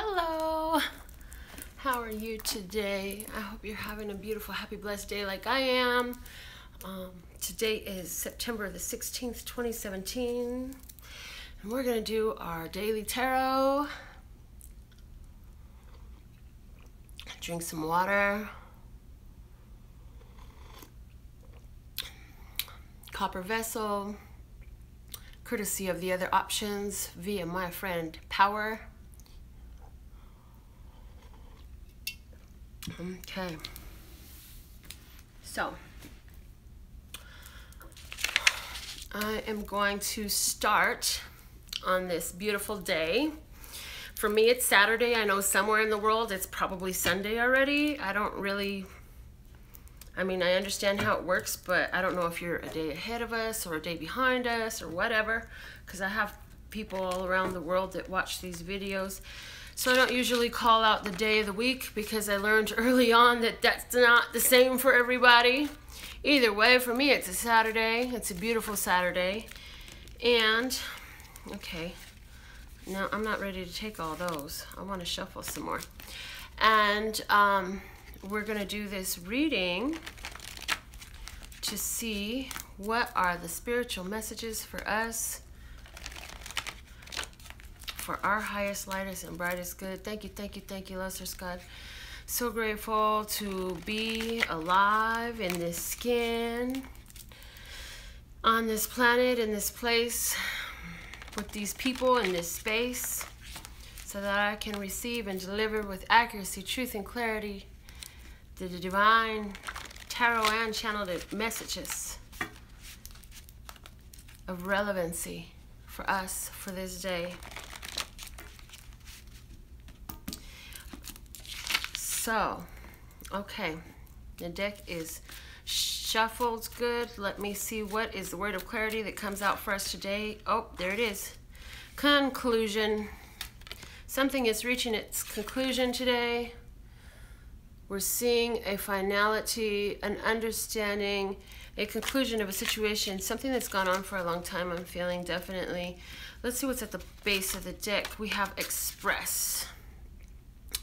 Hello, how are you today? I hope you're having a beautiful, happy, blessed day like I am. Today is September the 16th, 2017, and we're going to do our daily tarot. Drink some water. Copper vessel, courtesy of the other options via my friend Power. Okay, so I am going to start on this beautiful day. For me, it's Saturday. I know somewhere in the world it's probably Sunday already. I understand how it works, but I don't know if you're a day ahead of us or a day behind us or whatever, because I have people all around the world that watch these videos. So I don't usually call out the day of the week because I learned early on that that's not the same for everybody. Either way, for me, it's a Saturday. It's a beautiful Saturday. And, okay, now I'm not ready to take all those. I want to shuffle some more. And we're going to do this reading to see what are the spiritual messages for us, for our highest, lightest, and brightest good. Thank you, Lustrous God. So grateful to be alive in this skin, on this planet, in this place, with these people in this space, so that I can receive and deliver with accuracy, truth, and clarity the divine tarot and channeled messages of relevancy for us for this day. So, okay, the deck is shuffled good. Let me see what is the word of clarity that comes out for us today. Oh, there it is. Conclusion. Something is reaching its conclusion today. We're seeing a finality, an understanding, a conclusion of a situation, something that's gone on for a long time, I'm feeling definitely. Let's see what's at the base of the deck. We have express.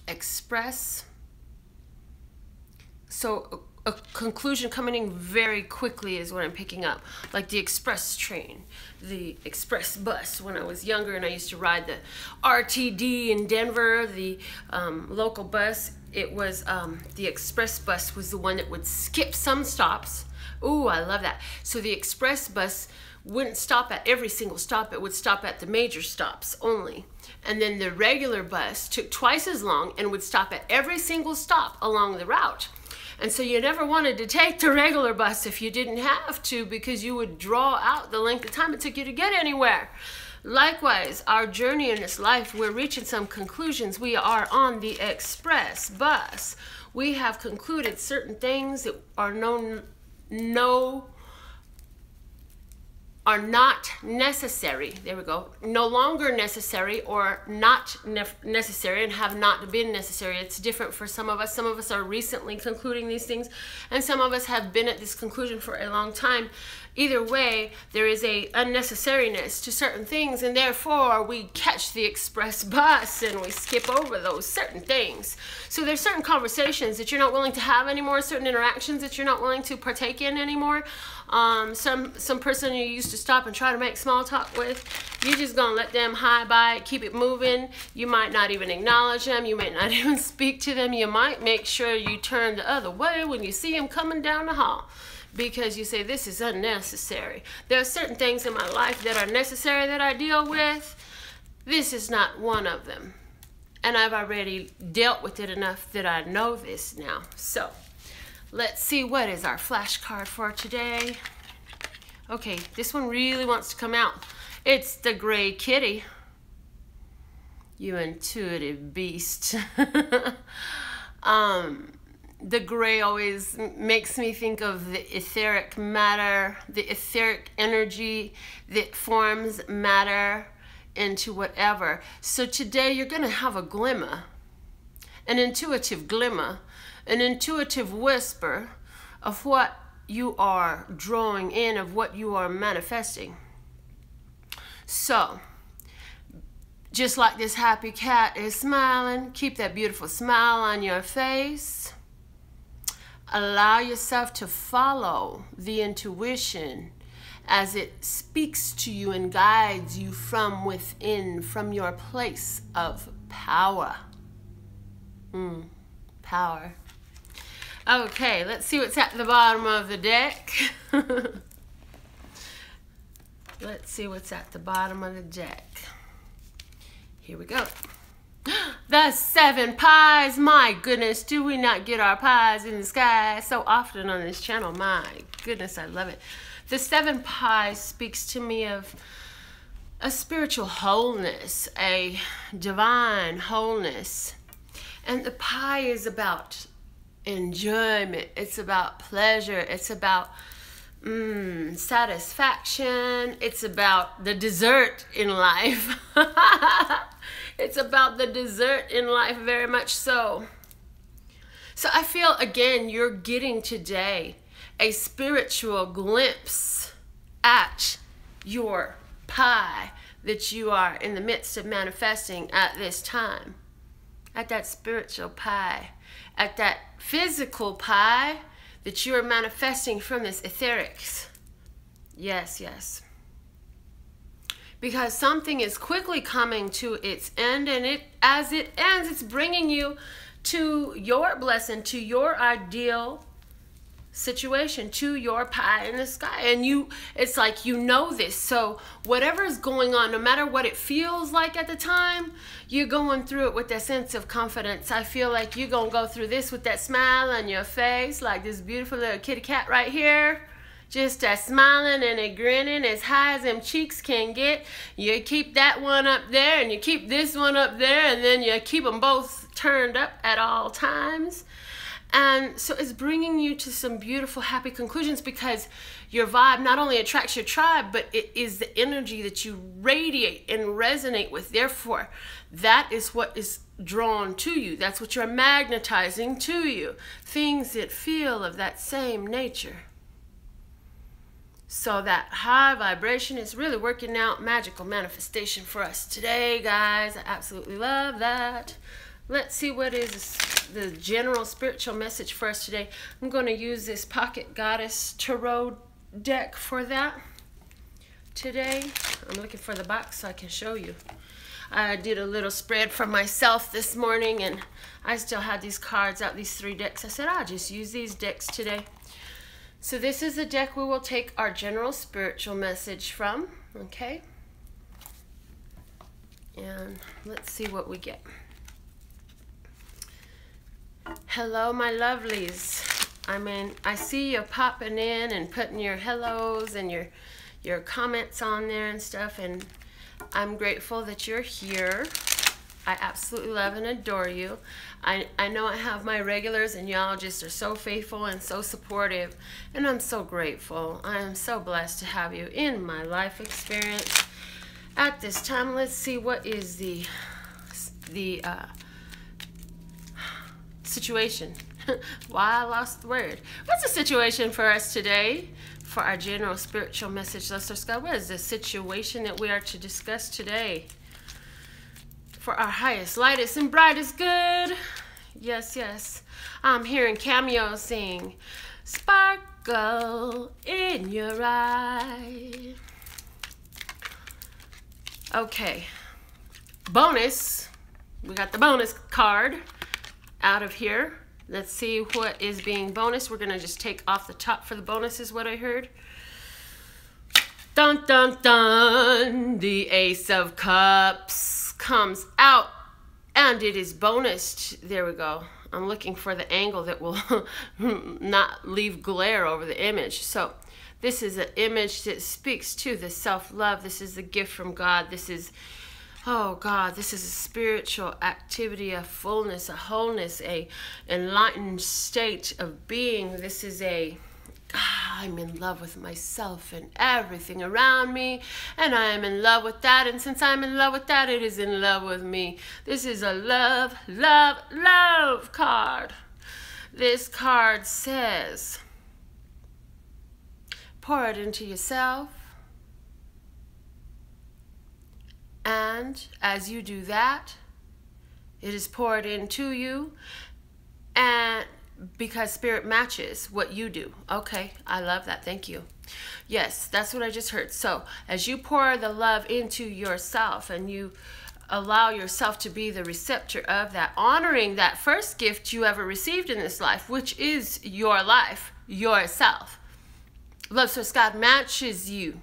Express. So a conclusion coming in very quickly is what I'm picking up. Like the express train, the express bus. When I was younger and I used to ride the RTD in Denver, the local bus, it was the express bus was the one that would skip some stops. Ooh, I love that. So the express bus wouldn't stop at every single stop. It would stop at the major stops only. And then the regular bus took twice as long and would stop at every single stop along the route. And so you never wanted to take the regular bus if you didn't have to, because you would draw out the length of time it took you to get anywhere. Likewise, our journey in this life, we're reaching some conclusions. We are on the express bus. We have concluded certain things that are are not necessary. There we go. No longer necessary, or not necessary, and have not been necessary. It's different for some of us. Some of us are recently concluding these things, and some of us have been at this conclusion for a long time. Either way, there is a unnecessariness to certain things, and therefore we catch the express bus and we skip over those certain things. So there's certain conversations that you're not willing to have anymore, certain interactions that you're not willing to partake in anymore. Some person you used to stop and try to make small talk with, you're just gonna let them hi bye, keep it moving. You might not even acknowledge them. You might not even speak to them. You might make sure you turn the other way when you see them coming down the hall, because you say, this is unnecessary. There are certain things in my life that are necessary that I deal with. This is not one of them. And I've already dealt with it enough that I know this now. So let's see, what is our flashcard for today? Okay, this one really wants to come out. It's the gray kitty. You intuitive beast. The gray always makes me think of the etheric matter, the etheric energy that forms matter into whatever. So today you're going to have a glimmer, an intuitive glimmer, an intuitive whisper of what you are drawing in, of what you are manifesting. So Just like this happy cat is smiling, keep that beautiful smile on your face. Allow yourself to follow the intuition as it speaks to you and guides you from within, from your place of power. Power. Okay, let's see what's at the bottom of the deck. Let's see what's at the bottom of the deck. Here we go. The 7 pies. My goodness, do we not get our pies in the sky so often on this channel? My goodness, I love it. The 7 pies speaks to me of a spiritual wholeness, a divine wholeness. And the pie is about enjoyment. It's about pleasure. It's about satisfaction. It's about the dessert in life. It's about the dessert in life, very much so. So I feel, again, you're getting today a spiritual glimpse at your pie that you are in the midst of manifesting at this time. At that spiritual pie. At that physical pie that you are manifesting from this etherics. Yes, yes. Because something is quickly coming to its end, and as it ends, it's bringing you to your blessing, to your ideal situation, to your pie in the sky. And it's like you know this. So whatever is going on, no matter what it feels like at the time, you're going through it with that sense of confidence. I feel like you're going to go through this with that smile on your face, like this beautiful little kitty cat right here. Just smiling and a grinning as high as them cheeks can get. You keep that one up there, and you keep this one up there, and then you keep them both turned up at all times. And so it's bringing you to some beautiful, happy conclusions, because your vibe not only attracts your tribe, but it is the energy that you radiate and resonate with. Therefore, that is what is drawn to you. That's what you're magnetizing to you. Things that feel of that same nature. So that high vibration is really working out magical manifestation for us today, guys. I absolutely love that. Let's see what is the general spiritual message for us today. I'm going to use this Pocket Goddess Tarot deck for that today. I'm looking for the box so I can show you. I did a little spread for myself this morning, and I still had these cards out, these 3 decks. I said I'll just use these decks today. So this is the deck we will take our general spiritual message from, okay? And let's see what we get. Hello, my lovelies. I mean, I see you popping in and putting your hellos and your comments on there and stuff, and I'm grateful that you're here. I absolutely love and adore you. I know I have my regulars, and y'all just are so faithful and so supportive, and I'm so grateful. I am so blessed to have you in my life experience. At this time, let's see what is the situation. Why I lost the word. What's the situation for us today for our general spiritual message? Let's discuss. What is the situation that we are to discuss today? For our highest, lightest, and brightest good. Yes, yes. I'm hearing Cameo sing, sparkle in your eye. Okay. Bonus. We got the bonus card out of here. Let's see what is being bonus. We're going to just take off the top for the bonus is what I heard. Dun, dun, dun. The Ace of Cups comes out, and it is bonused. There we go. I'm looking for the angle that will not leave glare over the image. So this is an image that speaks to the self-love. This is a gift from God. This is, oh God, this is a spiritual activity, a fullness, a wholeness, a enlightened state of being. This is a, I'm in love with myself and everything around me, and I am in love with that, and since I'm in love with that, it is in love with me. This is a love, love, love card. This card says, pour it into yourself and And as you do that, it is poured into you, and because spirit matches what you do. Okay, I love that. Thank you. Yes, that's what I just heard. So as you pour the love into yourself and you allow yourself to be the receptor of that, honoring that first gift you ever received in this life, which is your life, yourself. Love Source God matches you.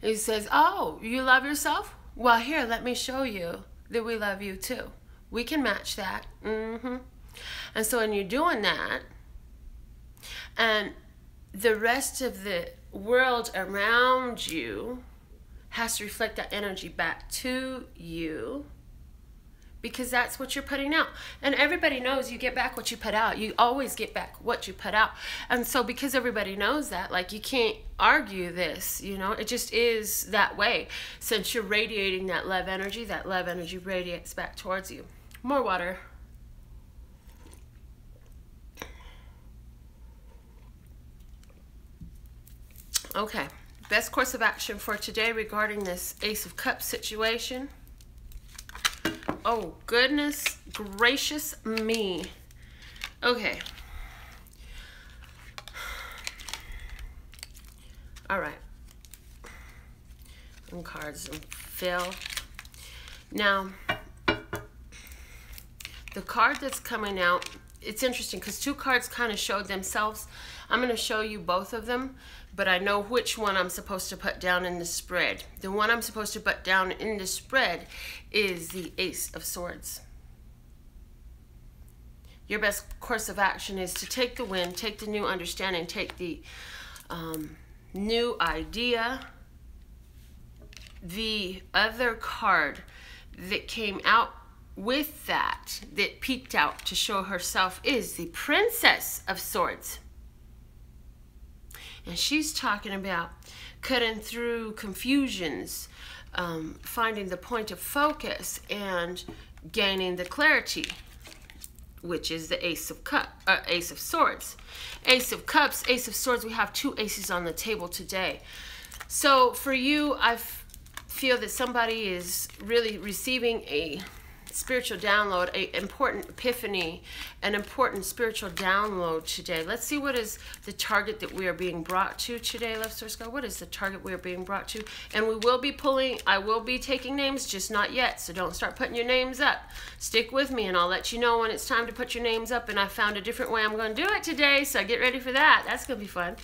He says, oh, you love yourself? Well, here, let me show you that we love you too. We can match that. And so when you're doing that, and the rest of the world around you has to reflect that energy back to you, because that's what you're putting out. And everybody knows you get back what you put out. You always get back what you put out. And so because everybody knows that, like, you can't argue this, you know, it just is that way. Since you're radiating that love energy radiates back towards you. More water. Okay, best course of action for today regarding this Ace of Cups situation. Oh, goodness gracious me. Okay. All right. And cards and fill. Now, the card that's coming out, it's interesting because two cards kind of showed themselves. I'm going to show you both of them, but I know which one I'm supposed to put down in the spread. The one I'm supposed to put down in the spread is the Ace of Swords. Your best course of action is to take the win, take the new understanding, take the new idea. The other card that came out with that peeked out to show herself is the Princess of Swords. And she's talking about cutting through confusions, finding the point of focus, and gaining the clarity, which is the Ace of Swords. Ace of Cups, Ace of Swords. We have two aces on the table today. So for you, I feel that somebody is really receiving a spiritual download, an important epiphany, an important spiritual download today. Let's see what is the target that we are being brought to today, Love Source God. What is the target we are being brought to? And we will be pulling, I will be taking names, just not yet. So don't start putting your names up. Stick with me and I'll let you know when it's time to put your names up. And I found a different way I'm going to do it today, so get ready for that. That's going to be fun.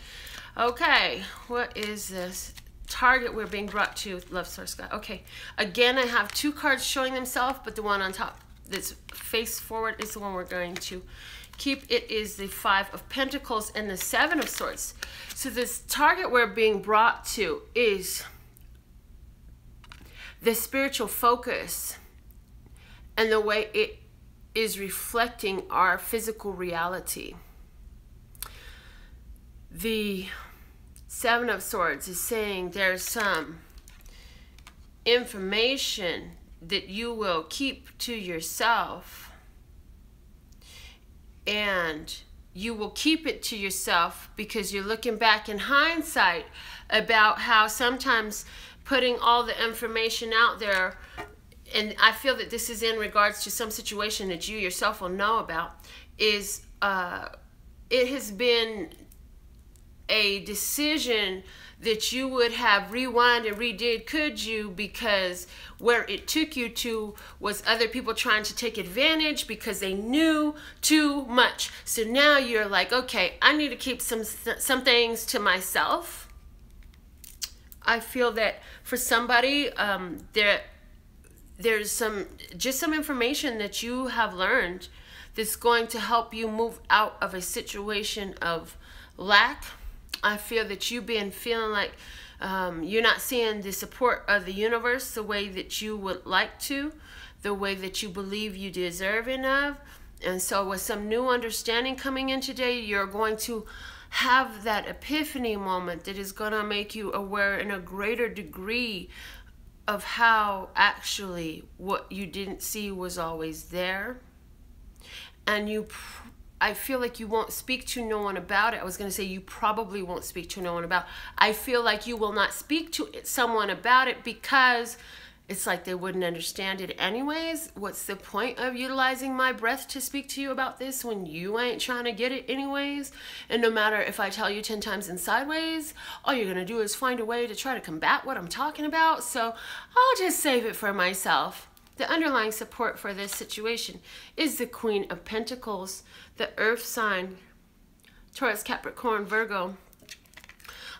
Okay, what is this target we're being brought to, Love Source God? Okay, again, I have two cards showing themselves, but the one on top that's face forward is the one we're going to keep. It is the Five of Pentacles and the Seven of Swords. So this target we're being brought to is the spiritual focus and the way it is reflecting our physical reality. The Seven of Swords is saying there's some information that you will keep to yourself, and you will keep it to yourself because you're looking back in hindsight about how sometimes putting all the information out there, and I feel that this is in regards to some situation that you yourself will know about, is it has been a decision that you would have rewind and redid, could you, because where it took you to was other people trying to take advantage because they knew too much. So now you're like, okay, I need to keep some things to myself. I feel that for somebody, there's some information that you have learned that's going to help you move out of a situation of lack. I feel that you've been feeling like you're not seeing the support of the universe the way that you would like to, the way that you believe you deserving of. And so with some new understanding coming in today, you're going to have that epiphany moment that is going to make you aware in a greater degree of how actually what you didn't see was always there. And I feel like you won't speak to no one about it. I was going to say you probably won't speak to no one about it. I feel like you will not speak to someone about it because It's like they wouldn't understand it anyways. What's the point of utilizing my breath to speak to you about this when you ain't trying to get it anyways? And no matter if I tell you 10 times in sideways, all you're gonna do is find a way to try to combat what I'm talking about. So I'll just save it for myself. The underlying support for this situation is the Queen of Pentacles, the Earth sign, Taurus, Capricorn, Virgo.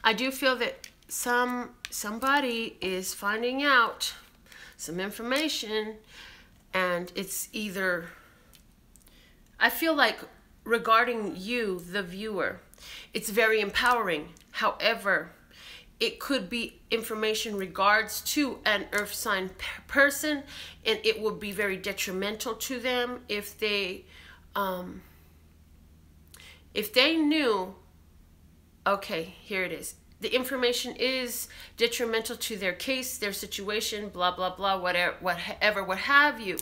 I do feel that somebody is finding out some information, and it's either, I feel like regarding you, the viewer, it's very empowering. However, it could be information regards to an earth sign person, and it would be very detrimental to them if they knew, okay, here it is. The information is detrimental to their case, their situation, blah, blah, blah, whatever, what have you.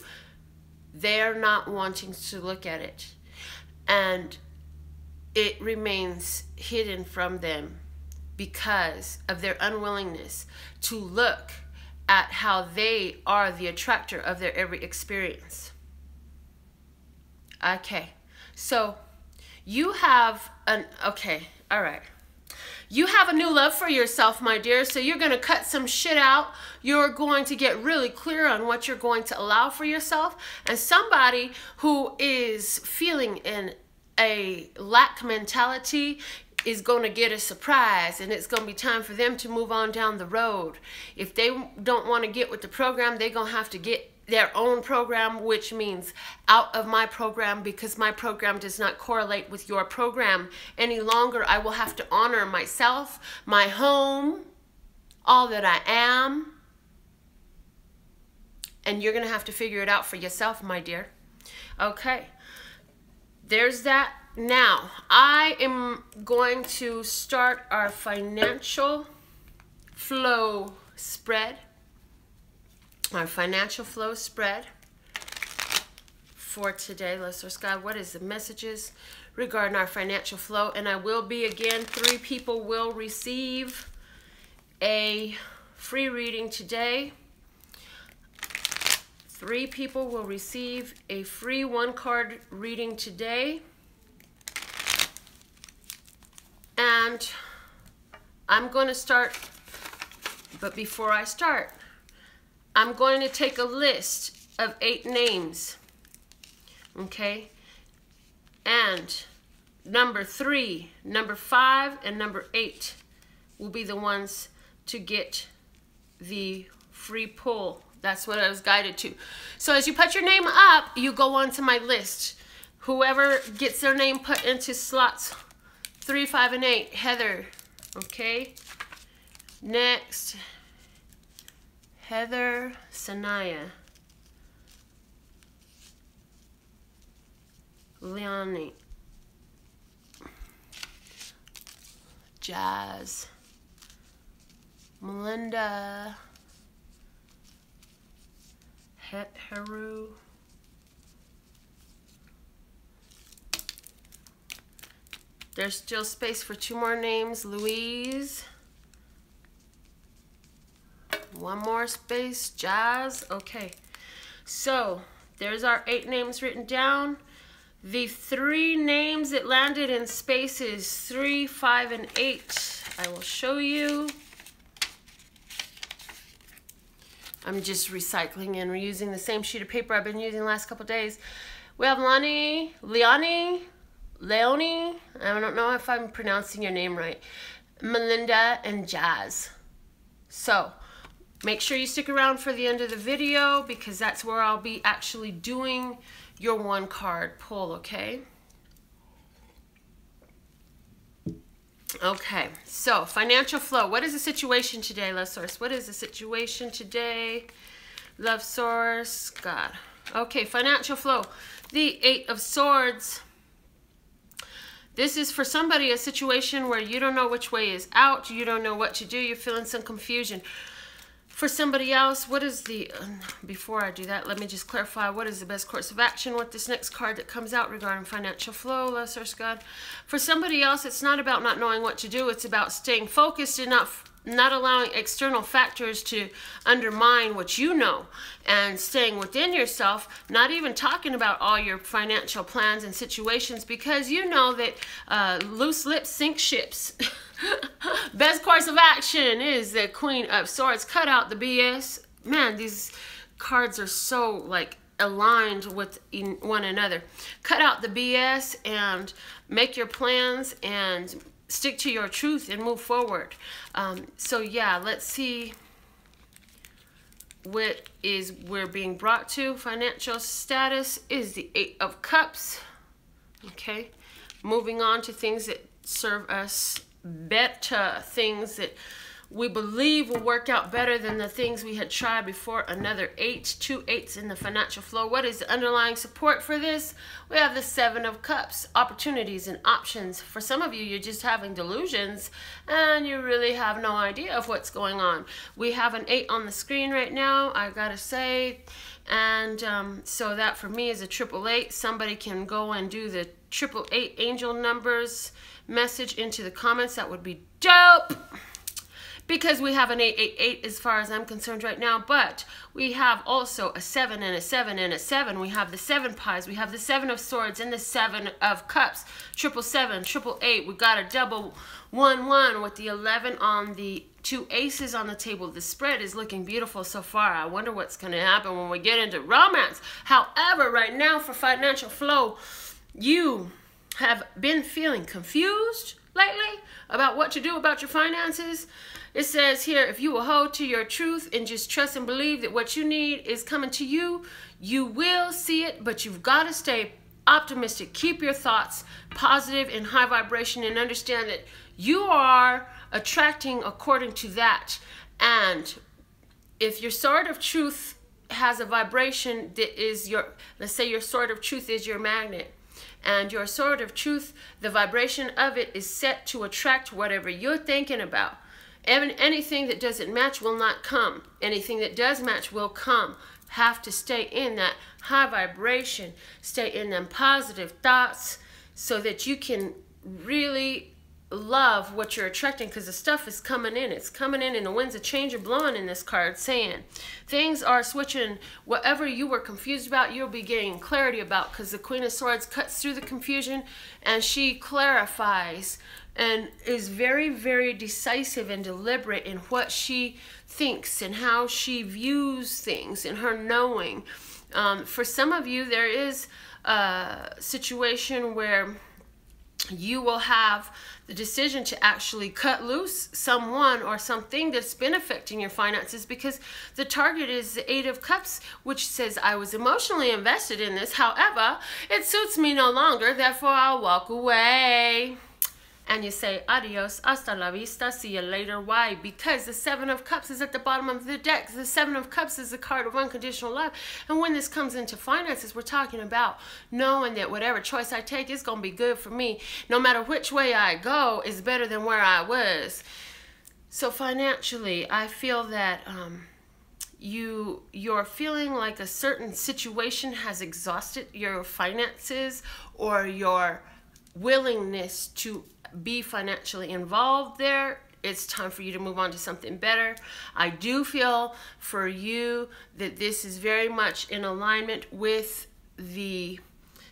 They're not wanting to look at it. And it remains hidden from them because of their unwillingness to look at how they are the attractor of their every experience. Okay, so you have all right. You have a new love for yourself, my dear, so you're going to cut some shit out. You're going to get really clear on what you're going to allow for yourself. And somebody who is feeling in a lack mentality is going to get a surprise, and it's going to be time for them to move on down the road. If they don't want to get with the program, they're going to have to get their own program, which means out of my program, because my program does not correlate with your program any longer. I will have to honor myself, my home, all that I am, and you're gonna have to figure it out for yourself, my dear. Okay, there's that. Now I am going to start our financial flow spread. Our financial flow spread for today. Let's ask God, what is the messages regarding our financial flow? And I will be, again, 3 people will receive a free reading today. 3 people will receive a free 1-card reading today. And I'm going to start, but before I start, I'm going to take a list of 8 names, okay? And number 3, number 5, and number 8 will be the ones to get the free pull. That's what I was guided to. So as you put your name up, you go onto my list. Whoever gets their name put into slots 3, 5, and 8, Heather, okay? Next, Heather, Sanaya, Leonie, Jazz, Melinda, Heru, there's still space for 2 more names, Louise. 1 more space, Jazz. Okay, so there's our 8 names written down. The 3 names that landed in spaces 3, 5, and 8, I will show you. I'm just recycling and reusing the same sheet of paper I've been using the last couple days. We have Leonie, I don't know if I'm pronouncing your name right, Melinda, and Jazz. So make sure you stick around for the end of the video, because that's where I'll be actually doing your 1-card pull, okay? Okay, so financial flow. What is the situation today, Love Source? What is the situation today, Love Source? God. Okay, financial flow. The 8 of Swords. This is for somebody a situation where you don't know which way is out. You don't know what to do. You're feeling some confusion. For somebody else, what is the, before I do that, let me just clarify, what is the best course of action with this next card that comes out regarding financial flow, Love Source God? For somebody else, it's not about not knowing what to do. It's about staying focused and not allowing external factors to undermine what you know, and staying within yourself, not even talking about all your financial plans and situations, because you know that loose lips sink ships. Best course of action is the Queen of Swords. Cut out the BS. Man, these cards are so like aligned with one another. Cut out the BS and make your plans and stick to your truth and move forward. So yeah, let's see what is we're being brought to. Financial status is the 8 of Cups. Okay, moving on to things that serve us better, things that we believe will work out better than the things we had tried before. Another 8, 2 8s in the financial flow. What is the underlying support for this? We have the 7 of Cups, opportunities and options. For some of you, you're just having delusions and you really have no idea of what's going on. We have an 8 on the screen right now, I gotta say. And so that for me is a 888. Somebody can go and do the 888 angel numbers message into the comments. That would be dope, because we have an 888 as far as I'm concerned right now. But we have also a 7 and a 7 and a 7. We have the 7 pies. We have the 7 of Swords and the 7 of Cups. 777, 888. We got a double 1-1 with the 11 on the 2 aces on the table. The spread is looking beautiful so far. I wonder what's going to happen when we get into romance. However, right now for financial flow, you have been feeling confused lately about what to do about your finances. It says here, if you will hold to your truth and just trust and believe that what you need is coming to you, you will see it, but you've got to stay optimistic. Keep your thoughts positive and high vibration, and understand that you are attracting according to that. And if your sword of truth has a vibration that is your, let's say your sword of truth is your magnet, and your sword of truth, the vibration of it is set to attract whatever you're thinking about. Anything that doesn't match will not come. Anything that does match will come. Have to stay in that high vibration, stay in them positive thoughts, so that you can really love what you're attracting, because the stuff is coming in. It's coming in, and the winds of change are blowing in this card, saying things are switching. Whatever you were confused about, you'll be getting clarity about, because the Queen of Swords cuts through the confusion and she clarifies and is very, very decisive and deliberate in what she thinks and how she views things and her knowing. For some of you, there is a situation where you will have the decision to actually cut loose someone or something that's been affecting your finances, because the target is the 8 of Cups, which says, I was emotionally invested in this. However, it suits me no longer. Therefore, I'll walk away. And you say, adios, hasta la vista, see you later. Why? Because the 7 of Cups is at the bottom of the deck. The 7 of Cups is the card of unconditional love. And when this comes into finances, we're talking about knowing that whatever choice I take is going to be good for me. No matter which way I go is better than where I was. So financially, I feel that you're feeling like a certain situation has exhausted your finances, or your willingness to be financially involved there. It's time for you to move on to something better. I do feel for you that this is very much in alignment with the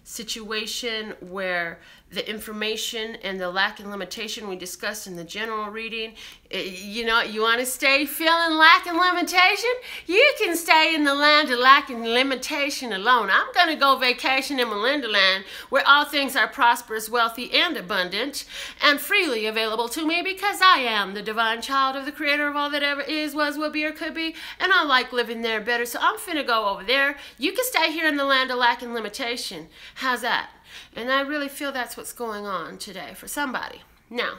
situation where the information and the lack and limitation we discussed in the general reading. You know, you want to stay feeling lack and limitation? You can stay in the land of lack and limitation alone. I'm going to go vacation in Melinda land, where all things are prosperous, wealthy, and abundant, and freely available to me, because I am the divine child of the creator of all that ever is, was, will be, or could be, and I like living there better, so I'm finna go over there. You can stay here in the land of lack and limitation. How's that? And I really feel that's what's going on today for somebody. Now,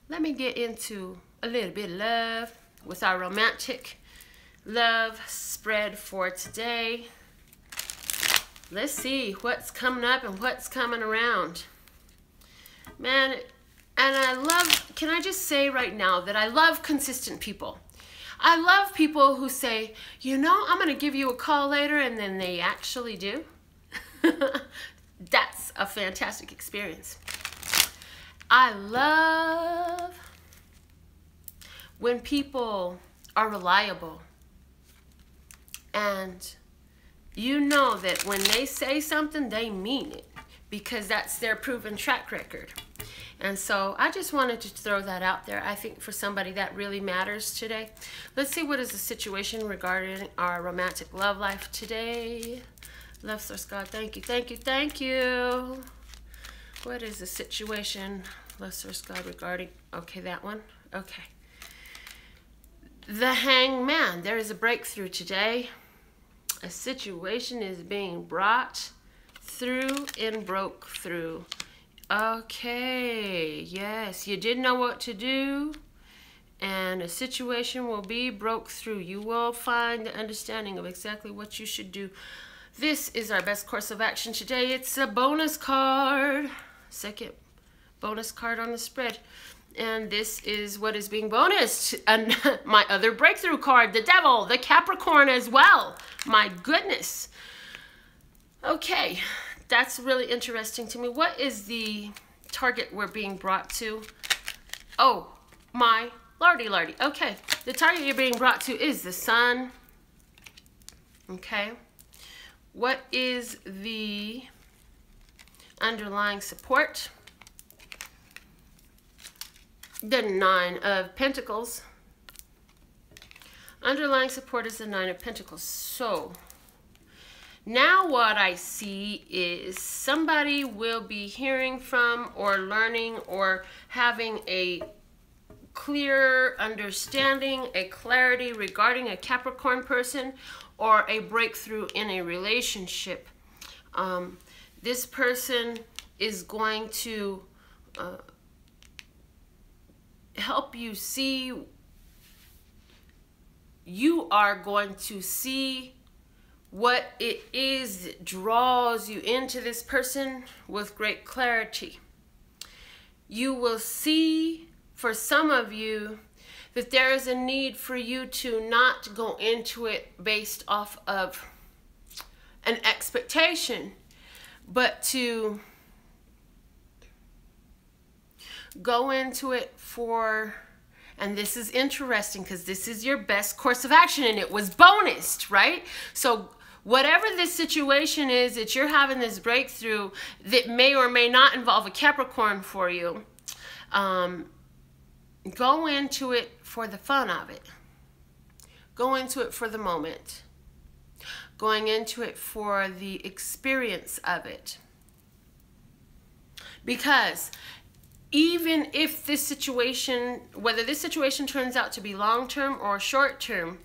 let me get into a little bit of love with our romantic love spread for today. Let's see what's coming up and what's coming around. Man, and I love, can I just say right now that I love consistent people. I love people who say, you know, I'm going to give you a call later, and then they actually do. That's a fantastic experience. I love when people are reliable and you know that when they say something, they mean it, because that's their proven track record. And so I just wanted to throw that out there. I think for somebody that really matters today. Let's see, what is the situation regarding our romantic love life today? Love source God, thank you, thank you, thank you. What is the situation, love source God, regarding, okay, that one, okay. The Hangman, there is a breakthrough today. A situation is being brought through and broke through. Okay, yes, you didn't know what to do, and a situation will be broke through. You will find the understanding of exactly what you should do. This is our best course of action today. It's a bonus card, second bonus card on the spread. And this is what is being bonused. And my other breakthrough card, the Devil, the Capricorn as well. My goodness. Okay, that's really interesting to me. What is the target we're being brought to? Oh, my lordy lordy. Okay, the target you're being brought to is the Sun. Okay. What is the underlying support? The Nine of Pentacles. Underlying support is the Nine of Pentacles. So now what I see is somebody will be hearing from or learning or having a clear understanding, a clarity regarding a Capricorn person or a breakthrough in a relationship. This person is going to help you see, you are going to see what it is that draws you into this person with great clarity. You will see, for some of you, that there is a need for you to not go into it based off of an expectation, but to go into it for, and this is interesting because this is your best course of action and it was bonused, right? So whatever this situation is that you're having this breakthrough that may or may not involve a Capricorn for you, go into it for the fun of it. Go into it for the moment. Going into it for the experience of it. Because even if this situation, whether this situation turns out to be long-term or short-term,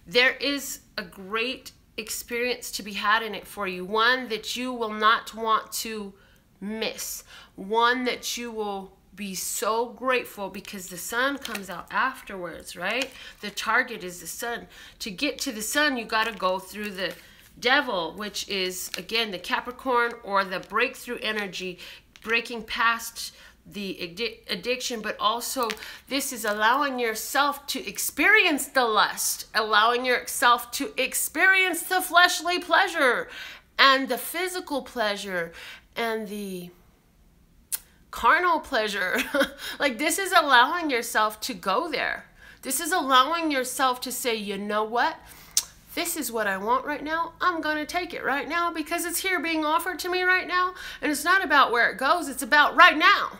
there is a great experience to be had in it for you. One that you will not want to miss. One that you will be so grateful, because the Sun comes out afterwards, right? The target is the Sun. To get to the Sun, you got to go through the Devil, which is, again, the Capricorn or the breakthrough energy, breaking past the addiction, but also this is allowing yourself to experience the lust, allowing yourself to experience the fleshly pleasure and the physical pleasure and the carnal pleasure. Like, this is allowing yourself to go there. This is allowing yourself to say, you know what? This is what I want right now. I'm going to take it right now because it's here being offered to me right now. And it's not about where it goes. It's about right now.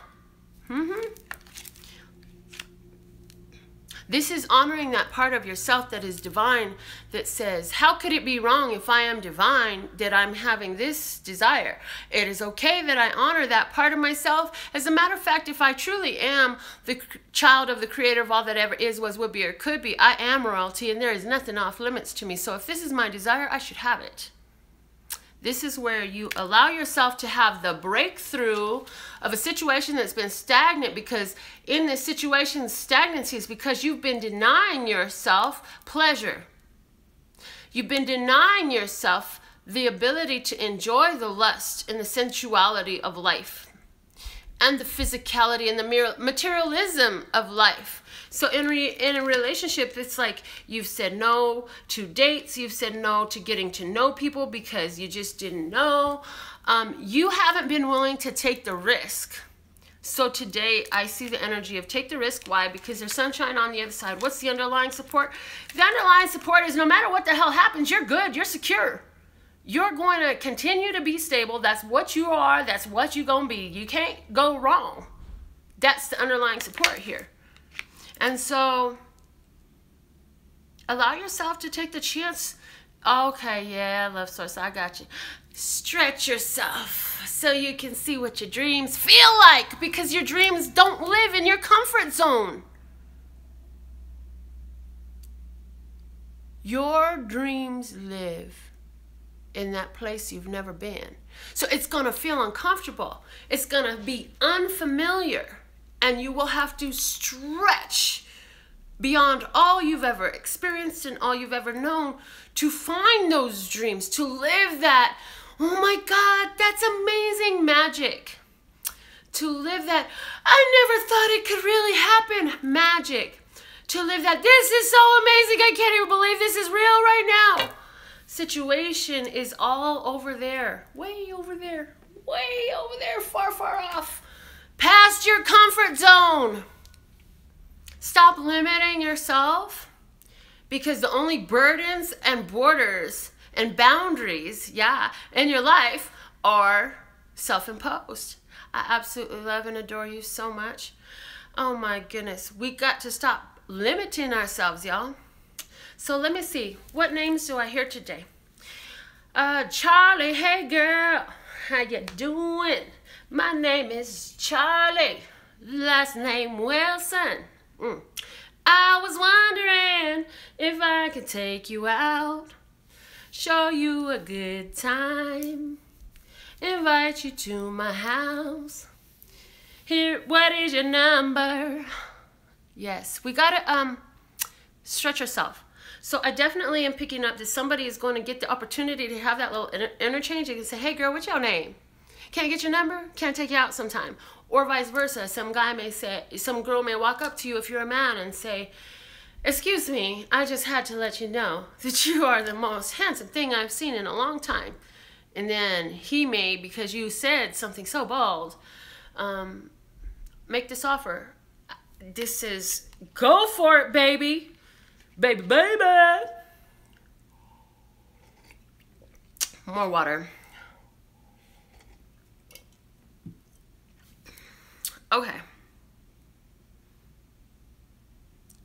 This is honoring that part of yourself that is divine, that says, how could it be wrong if I am divine that I'm having this desire? It is okay that I honor that part of myself. As a matter of fact, if I truly am the child of the creator of all that ever is, was, would be, or could be, I am royalty and there is nothing off limits to me. So if this is my desire, I should have it. This is where you allow yourself to have the breakthrough of a situation that's been stagnant, because in this situation, stagnancy is because you've been denying yourself pleasure. You've been denying yourself the ability to enjoy the lust and the sensuality of life and the physicality and the materialism of life. So in a relationship, it's like you've said no to dates, you've said no to getting to know people because you just didn't know. You haven't been willing to take the risk So today I see the energy of take the risk. Why? Because there's sunshine on the other side. What's the underlying support? The underlying support is no matter what the hell happens, you're good, you're secure. You're going to continue to be stable. That's what you are. That's what you're going to be. You can't go wrong. That's the underlying support here. And so allow yourself to take the chance. Okay, yeah, love source, I got you. Stretch yourself so you can see what your dreams feel like, because your dreams don't live in your comfort zone. Your dreams live in that place you've never been. So it's going to feel uncomfortable. It's going to be unfamiliar. And you will have to stretch beyond all you've ever experienced and all you've ever known to find those dreams, to live that, oh my God, that's amazing magic. To live that, I never thought it could really happen magic. To live that, this is so amazing, I can't even believe this is real right now. Situation is all over there, way over there, far, far off. Past your comfort zone. Stop limiting yourself, because the only burdens and borders and boundaries, in your life are self-imposed. I absolutely love and adore you so much. Oh my goodness. We got to stop limiting ourselves, y'all. So let me see. What names do I hear today? Charlie, hey girl. How you doing? My name is Charlie, last name Wilson. I was wondering if I could take you out, show you a good time, invite you to my house. Here, what is your number? Yes, we gotta stretch yourself. So I definitely am picking up that somebody is going to get the opportunity to have that little interchange. You can say, hey girl, what's your name? Can I get your number? Can I take you out sometime? Or vice versa. Some guy may say, some girl may walk up to you if you're a man and say, excuse me, I just had to let you know that you are the most handsome thing I've seen in a long time. And then he may, because you said something so bold, make this offer. This is, go for it, baby. Baby, baby. More water. Okay.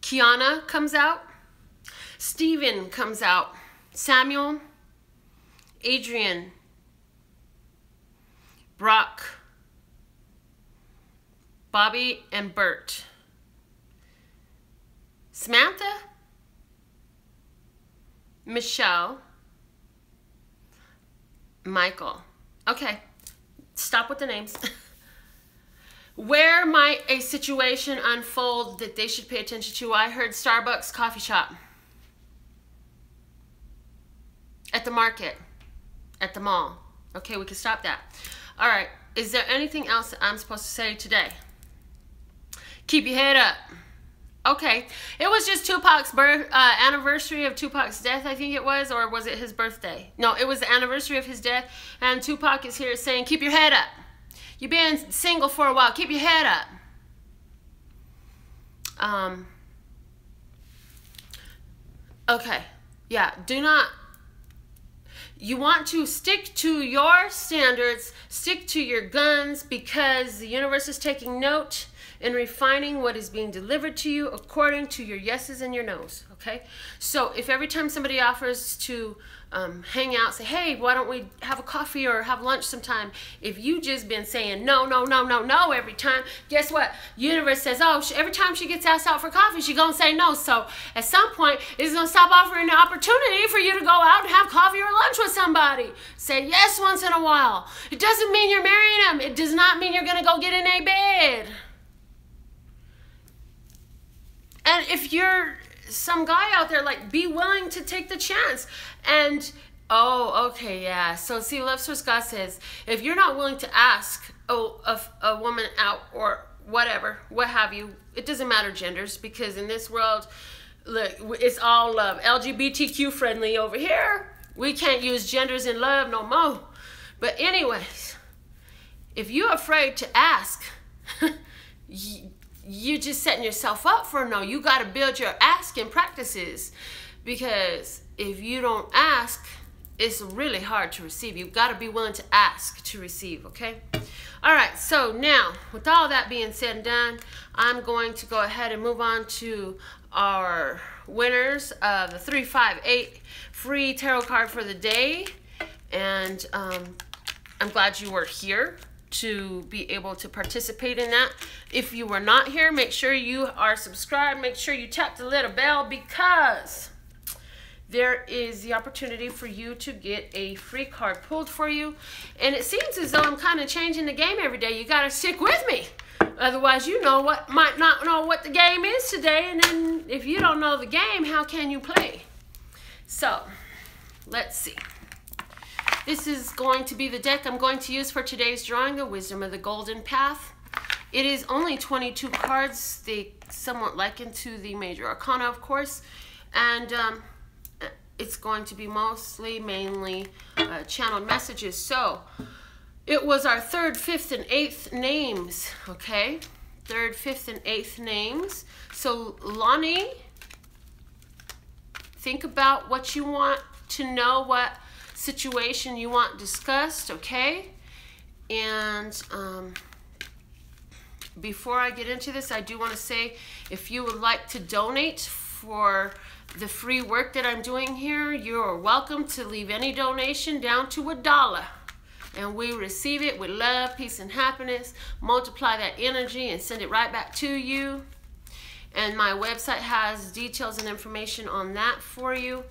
Kiana comes out. Steven comes out. Samuel. Adrian. Brock. Bobby and Bert. Samantha. Michelle. Michael. Okay. Stop with the names. Where might a situation unfold that they should pay attention to? I heard Starbucks coffee shop. At the market. At the mall. Okay, we can stop that. All right. Is there anything else that I'm supposed to say today? Keep your head up. Okay. It was just Tupac's anniversary of Tupac's death, I think it was. Or was it his birthday? No, it was the anniversary of his death. And Tupac is here saying, keep your head up. You've been single for a while. Keep your head up. Okay. Yeah. Do not. You want to stick to your standards. Stick to your guns, because the universe is taking note and refining what is being delivered to you according to your yeses and your nos. Okay. So if every time somebody offers to hang out, say, hey, why don't we have a coffee or have lunch sometime? If you just been saying no, no, no, no, no every time, guess what? Universe says, oh, every time she gets asked out for coffee, she's going to say no. So at some point, it's going to stop offering the opportunity for you to go out and have coffee or lunch with somebody. Say yes once in a while. It doesn't mean you're marrying them. It does not mean you're going to go get in a bed. And if you're some guy out there, like, be willing to take the chance. And oh, okay, yeah. So see, Love Source God says, if you're not willing to ask a woman out or whatever, what have you, it doesn't matter genders, because in this world, look, it's all love. LGBTQ friendly over here. We can't use genders in love no more. But anyways, if you're afraid to ask, you're just setting yourself up for a no. You got to build your asking practices, because if you don't ask, it's really hard to receive. You've got to be willing to ask to receive, okay? All right, so now, with all that being said and done, I'm going to go ahead and move on to our winners of the 358 free tarot card for the day. And I'm glad you were here to be able to participate in that. If you were not here, make sure you are subscribed. Make sure you tap the little bell, because there is the opportunity for you to get a free card pulled for you. And it seems as though I'm kind of changing the game every day. You got to stick with me. Otherwise, you might not know what the game is today. And then if you don't know the game, how can you play? So, let's see. This is going to be the deck I'm going to use for today's drawing, the Wisdom of the Golden Path. It is only 22 cards. They somewhat liken to the Major Arcana, of course. And it's going to be mainly channeled messages. So it was our 3rd, 5th, and 8th names, okay? 3rd, 5th, and 8th names. So Lonnie, think about what you want to know, what situation you want discussed, okay? And before I get into this, I do want to say, if you would like to donate for the free work that I'm doing here, you're welcome to leave any donation down to $1. And we receive it with love, peace, and happiness. Multiply that energy and send it right back to you. And my website has details and information on that for you.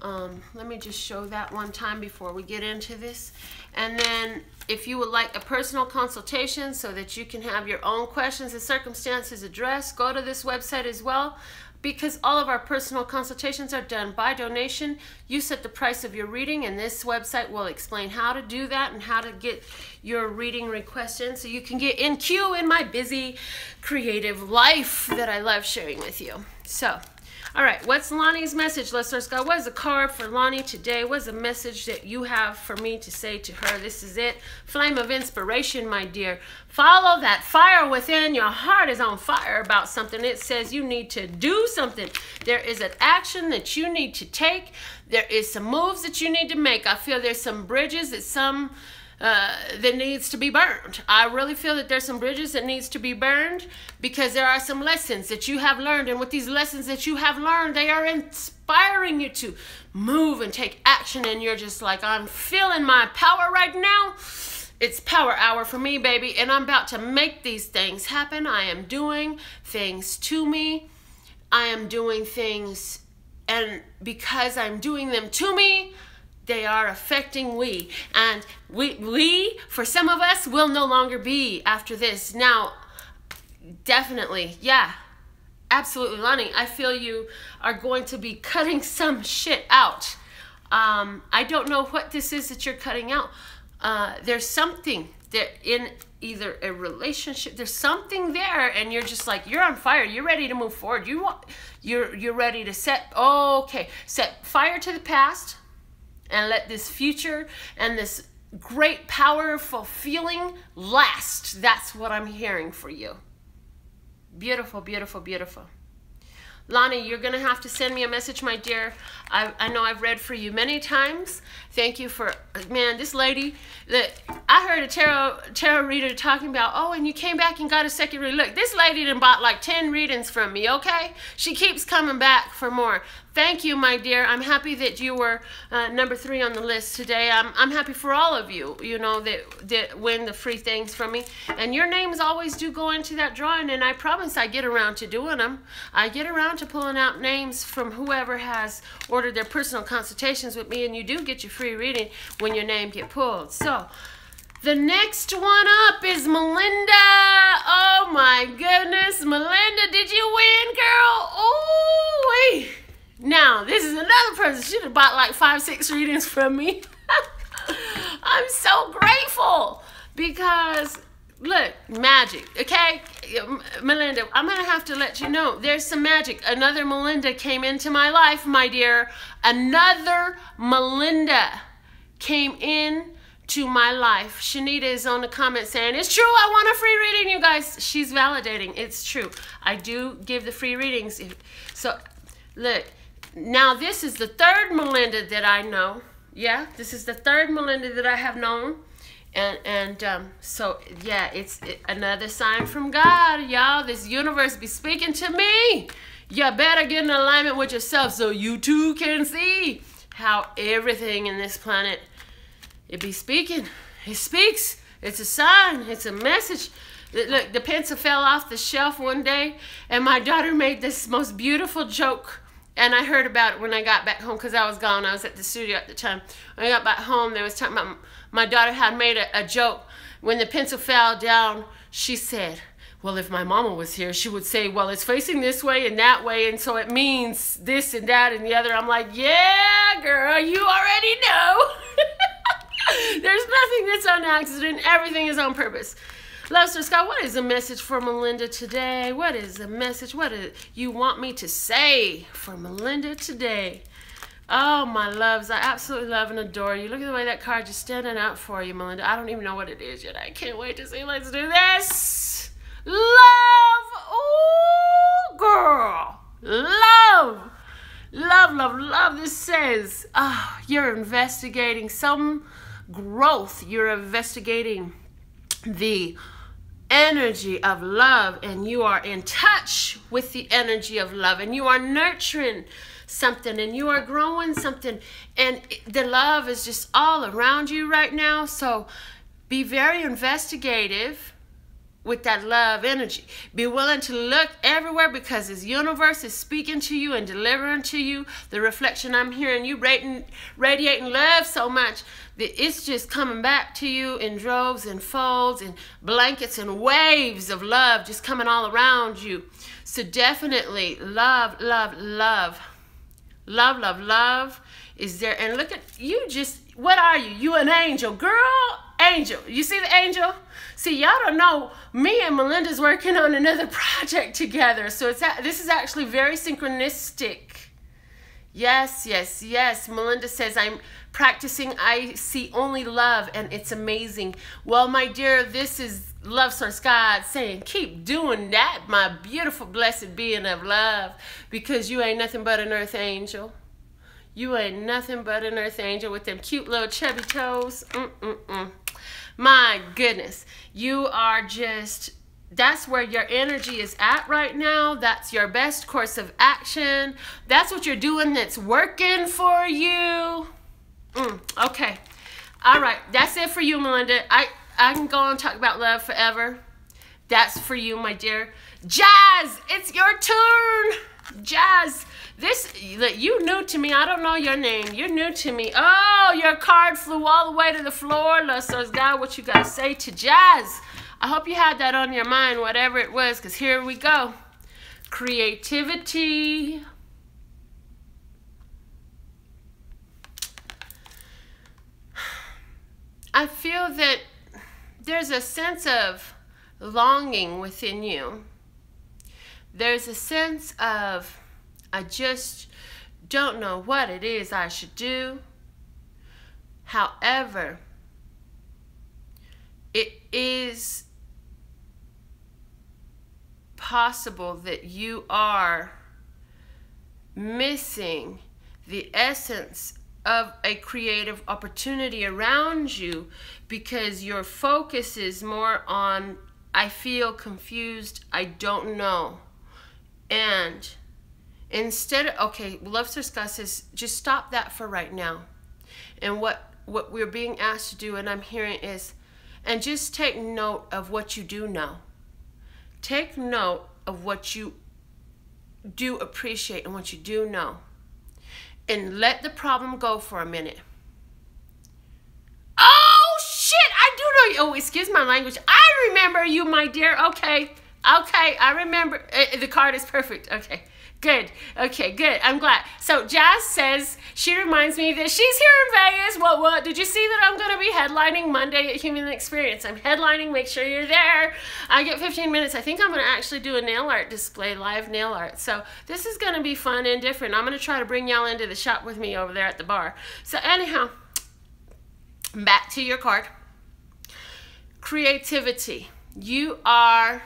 Let me just show that one time before we get into this. And then if you would like a personal consultation so that you can have your own questions and circumstances addressed, go to this website as well, because all of our personal consultations are done by donation. You set the price of your reading, and this website will explain how to do that and how to get your reading request in so you can get in queue in my busy creative life that I love sharing with you. So, all right, what's Lonnie's message, listeners? God, what is the card for Lonnie today? What is the message that you have for me to say to her? This is it. Flame of inspiration, my dear. Follow that fire within. Your heart is on fire about something. It says you need to do something. There is an action that you need to take. There is some moves that you need to make. I feel there's some bridges that needs to be burned. I really feel that there's some bridges that needs to be burned, because there are some lessons that you have learned, and with these lessons that you have learned, they are inspiring you to move and take action, and you're just like, I'm feeling my power right now. It's power hour for me, baby, and I'm about to make these things happen. I am doing things to me. I am doing things, and because I'm doing them to me, they are affecting we. And we, for some of us, will no longer be after this. Now, definitely, yeah, absolutely, Lonnie, I feel you are going to be cutting some shit out. I don't know what this is that you're cutting out. There's something that in either a relationship, there's something there, and you're just like, you're on fire. You're ready to move forward. You're ready to set fire to the past, and let this future and this great, powerful feeling last. That's what I'm hearing for you. Beautiful, beautiful, beautiful. Lonnie, you're going to have to send me a message, my dear. I know I've read for you many times. Thank you for, man, this lady, I heard a tarot reader talking about, oh, and you came back and got a second reading. Look, this lady done bought like 10 readings from me, okay? She keeps coming back for more. Thank you, my dear. I'm happy that you were number 3 on the list today. I'm happy for all of you, you know, that win the free things from me. And your names always do go into that drawing, and I promise I get around to doing them. I get around to pulling out names from whoever has ordered their personal consultations with me, and you do get your free reading when your name get pulled. So, the next one up is Melinda. Oh my goodness, Melinda, did you win, girl? Ooh-wee. Now, this is another person. She have bought like 5, 6 readings from me. I'm so grateful because, look, magic, okay? Melinda, I'm going to have to let you know, there's some magic. Another Melinda came into my life, my dear. Another Melinda came in to my life. Shanita is on the comment saying, it's true, I want a free reading, you guys. She's validating. It's true. I do give the free readings. So, look, now this is the third Melinda that I know. Yeah, this is the third Melinda that I have known. So, yeah, it's another sign from God, y'all. This universe be speaking to me. You better get in alignment with yourself so you too can see how everything in this planet, it be speaking. It speaks. It's a sign. It's a message. Look, the pencil fell off the shelf one day, and my daughter made this most beautiful joke. And I heard about it when I got back home because I was gone. I was at the studio at the time. When I got back home, they was talking about my daughter had made a joke. When the pencil fell down, she said, well, if my mama was here, she would say, well, it's facing this way and that way, and so it means this and that and the other. I'm like, yeah, girl, you already know. There's nothing that's on accident. Everything is on purpose. Lester Scott, what is the message for Melinda today? What is the message? What do you want me to say for Melinda today? Oh, my loves, I absolutely love and adore you. Look at the way that card just standing out for you, Melinda. I don't even know what it is yet. I can't wait to see. Let's do this. Love. Ooh, girl. Love. Love, love, love. This says, oh, you're investigating some growth. You're investigating the energy of love, and you are in touch with the energy of love, and you are nurturing something, and you are growing something, and the love is just all around you right now. So be very investigative with that love energy. Be willing to look everywhere, because this universe is speaking to you and delivering to you the reflection. I'm hearing you radiating love so much that it's just coming back to you in droves and folds and blankets and waves of love just coming all around you. So definitely love, love, love. Love, love, love is there. And look at you, just, what are you? You an angel, girl, angel. You see the angel? See, y'all don't know, me and Melinda's working on another project together. So this is actually very synchronistic. Yes, yes, yes. Melinda says, I'm practicing, I see only love, and it's amazing. Well, my dear, this is Love Source God saying, keep doing that, my beautiful, blessed being of love, because you ain't nothing but an earth angel. You ain't nothing but an earth angel with them cute little chubby toes. My goodness, you are just, that's where your energy is at right now. That's your best course of action. That's what you're doing that's working for you. Okay. All right. That's it for you, Melinda. I can go and talk about love forever. That's for you, my dear. Jazz, it's your turn. Jazz, you new to me. I don't know your name. You're new to me. Oh, your card flew all the way to the floor. So God, what you got to say to Jazz? I hope you had that on your mind, whatever it was, because here we go. Creativity. I feel that there's a sense of longing within you. There's a sense of, I just don't know what it is I should do. However, it is possible that you are missing the essence of a creative opportunity around you, because your focus is more on, I feel confused, I don't know. And instead of, okay, Love Source God says, just stop that for right now. And what we're being asked to do, and I'm hearing is, and just take note of what you do know. Take note of what you do appreciate and what you do know. And let the problem go for a minute. Oh, shit, I do know you. Oh, excuse my language. I remember you, my dear. Okay, okay, I remember. The card is perfect. Okay, good. Okay, good. I'm glad. So Jazz says, she reminds me that she's here in Vegas. What? Did you see that I'm going to be headlining Monday at Human Experience? I'm headlining. Make sure you're there. I get 15 minutes. I think I'm going to actually do a nail art display, live nail art. So this is going to be fun and different. I'm going to try to bring y'all into the shop with me over there at the bar. So anyhow, back to your card. Creativity. You are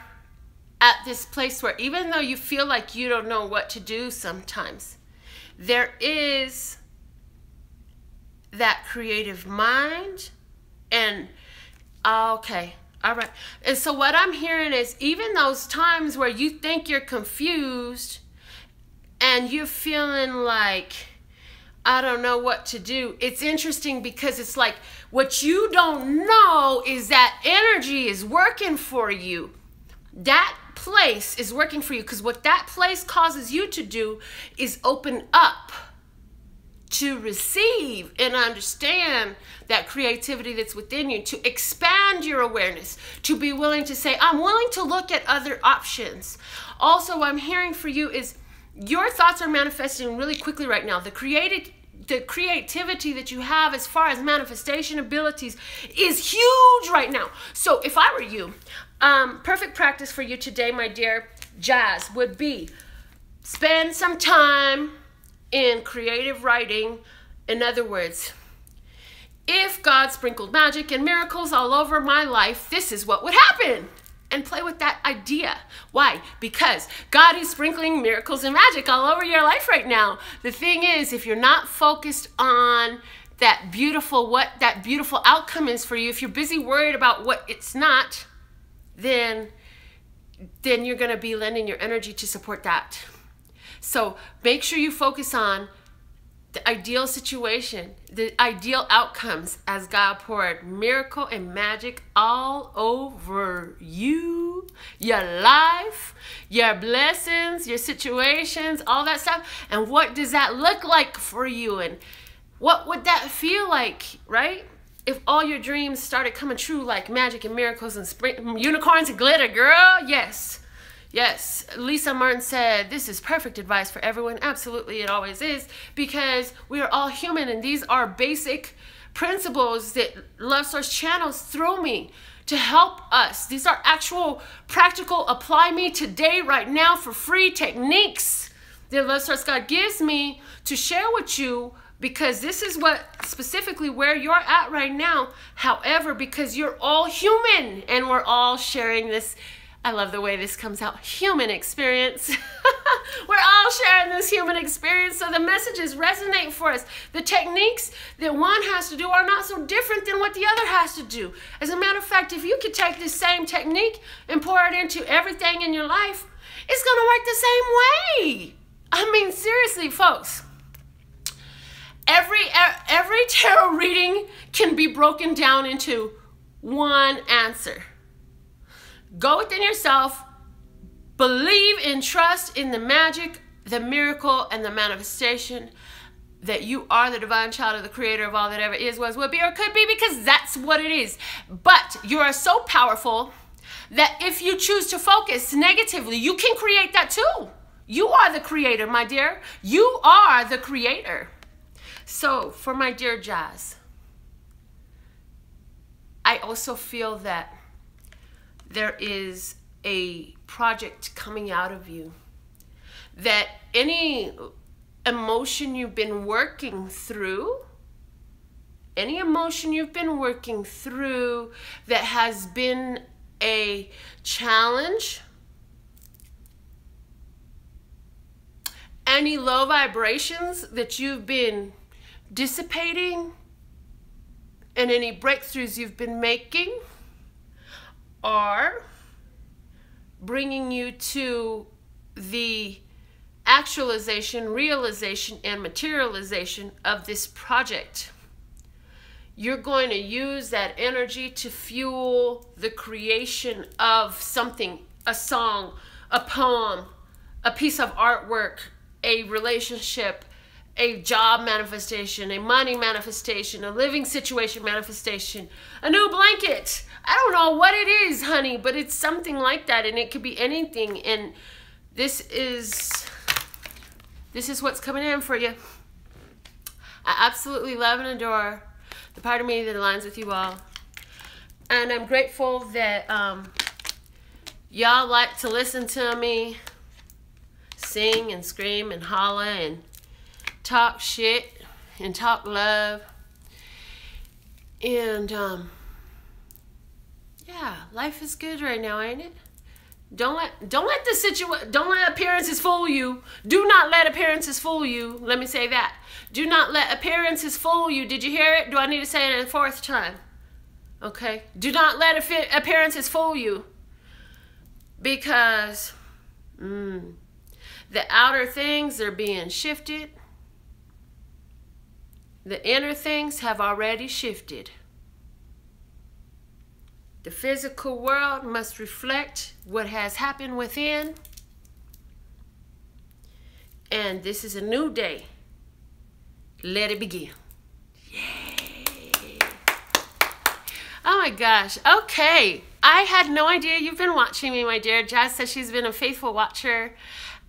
at this place where even though you feel like you don't know what to do sometimes, there is that creative mind. And okay, all right. And so what I'm hearing is even those times where you think you're confused and you're feeling like, I don't know what to do. It's interesting because it's like what you don't know is that energy is working for you. That place is working for you because what that place causes you to do is open up to receive and understand that creativity that's within you, to expand your awareness, to be willing to say, I'm willing to look at other options. Also, what I'm hearing for you is your thoughts are manifesting really quickly right now. The creativity that you have as far as manifestation abilities is huge right now. So if I were you, perfect practice for you today, my dear Jazz, would be spend some time in creative writing. In other words, if God sprinkled magic and miracles all over my life, this is what would happen. And play with that idea. Why? Because God is sprinkling miracles and magic all over your life right now. The thing is, if you're not focused on that beautiful, what that beautiful outcome is for you, if you're busy worried about what it's not, then you're going to be lending your energy to support that. So make sure you focus on the ideal situation, the ideal outcomes as God poured miracle and magic all over you, your life, your blessings, your situations, all that stuff. And what does that look like for you? And what would that feel like, right? If all your dreams started coming true like magic and miracles and unicorns and glitter, girl, yes. Yes, Lisa Martin said, this is perfect advice for everyone. Absolutely, it always is, because we are all human, and these are basic principles that Love Source channels through me to help us. These are actual, practical, apply me today, right now, for free techniques that Love Source God gives me to share with you, because this is what specifically where you're at right now. However, because you're all human, and we're all sharing this, I love the way this comes out, human experience. We're all sharing this human experience, so the messages resonate for us. The techniques that one has to do are not so different than what the other has to do. As a matter of fact, if you could take this same technique and pour it into everything in your life, it's gonna work the same way. I mean, seriously, folks. Every tarot reading can be broken down into one answer. Go within yourself, believe and trust in the magic, the miracle, and the manifestation that you are the divine child of the creator of all that ever is, was, will be, or could be, because that's what it is. But you are so powerful that if you choose to focus negatively, you can create that too. You are the creator, my dear. You are the creator. So for my dear Jazz, I also feel that there is a project coming out of you, that any emotion you've been working through, that has been a challenge, any low vibrations that you've been dissipating, and any breakthroughs you've been making, are bringing you to the actualization, realization, and materialization of this project. You're going to use that energy to fuel the creation of something, a song, a poem, a piece of artwork, a relationship, a job manifestation, a money manifestation, a living situation manifestation, a new blanket. I don't know what it is, honey, but it's something like that, and it could be anything. And this is what's coming in for you. I absolutely love and adore the part of me that aligns with you all. And I'm grateful that y'all like to listen to me sing and scream and holler and talk shit and talk love And yeah, life is good right now, ain't it? Don't let appearances fool you. Do not let appearances fool you. Let me say that. Do not let appearances fool you. Did you hear it? Do I need to say it a fourth time? Okay. Do not let appearances fool you. Because the outer things are being shifted. The inner things have already shifted. The physical world must reflect what has happened within. And this is a new day. Let it begin. Yay. Oh my gosh. Okay. I had no idea you've been watching me, my dear. Jazz says she's been a faithful watcher.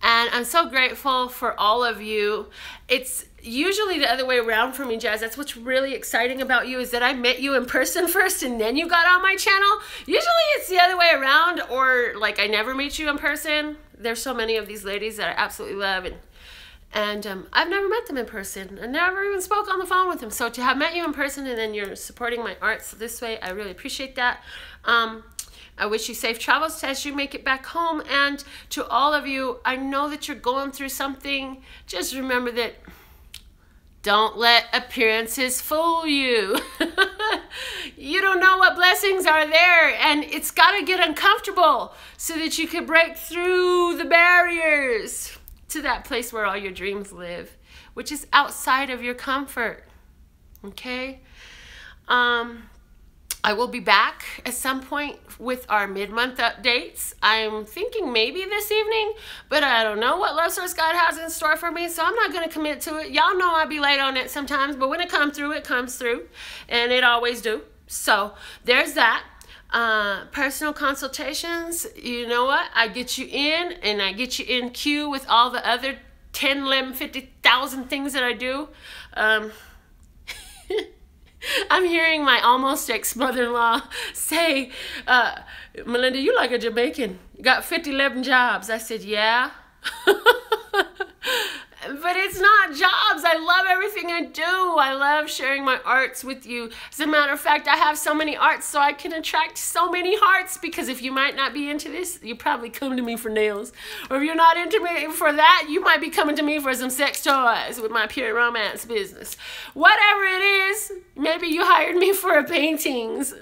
And I'm so grateful for all of you. It's usually the other way around for me, Jazz. That's what's really exciting about you, is that I met you in person first and then you got on my channel. Usually it's the other way around, or like I never meet you in person. There's so many of these ladies that I absolutely love, and I've never met them in person. I never even spoke on the phone with them. So to have met you in person and then you're supporting my art so this way, I really appreciate that. I wish you safe travels as you make it back home. And to all of you, I know that you're going through something. Just remember that don't let appearances fool you. You don't know what blessings are there, and it's got to get uncomfortable so that you can break through the barriers to that place where all your dreams live, which is outside of your comfort. Okay? I will be back at some point with our mid-month updates. I'm thinking maybe this evening, but I don't know what Love Source God has in store for me, so I'm not going to commit to it. Y'all know I'll be late on it sometimes, but when it comes through, and it always do. So there's that. Personal consultations, you know what? I get you in, and I get you in queue with all the other 10, 11, 50,000 things that I do. I'm hearing my almost ex-mother-in-law say, Melinda, you like a Jamaican. You got 11 jobs. I said, yeah. But it's not jobs. I love everything I do. I love sharing my arts with you. As a matter of fact, I have so many arts so I can attract so many hearts, because if you might not be into this, you probably come to me for nails. Or if you're not into me for that, you might be coming to me for some sex toys with my pure romance business. Whatever it is, maybe you hired me for paintings.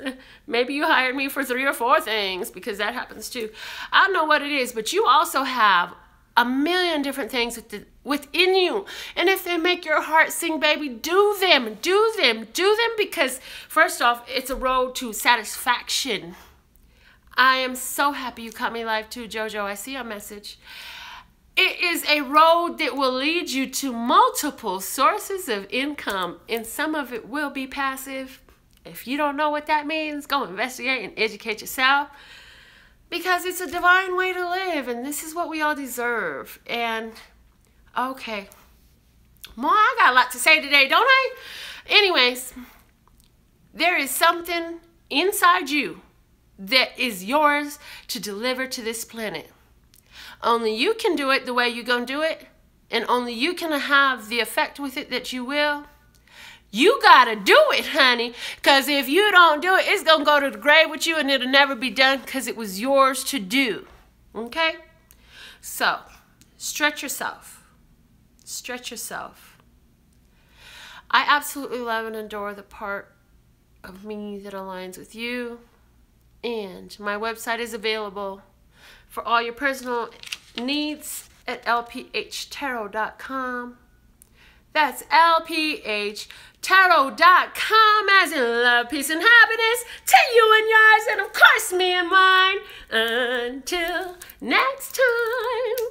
Maybe you hired me for 3 or 4 things, because that happens too. I don't know what it is, but you also have a million different things within you. And if they make your heart sing, baby, do them, do them, do them, because first off, it's a road to satisfaction. I am so happy you caught me live too, Jojo. I see your message. It is a road that will lead you to multiple sources of income, and some of it will be passive. If you don't know what that means, go investigate and educate yourself. Because it's a divine way to live, and this is what we all deserve. And, okay. Well, I got a lot to say today, don't I? Anyways, there is something inside you that is yours to deliver to this planet. Only you can do it the way you're going to do it, and only you can have the effect with it that you will. You gotta do it, honey, because if you don't do it, it's gonna go to the grave with you, and it'll never be done, because it was yours to do. Okay? So, stretch yourself. Stretch yourself. I absolutely love and adore the part of me that aligns with you, and my website is available for all your personal needs at lphtarot.com. That's lphtarot.com, as in love, peace, and happiness to you and yours, and of course me and mine. Until next time.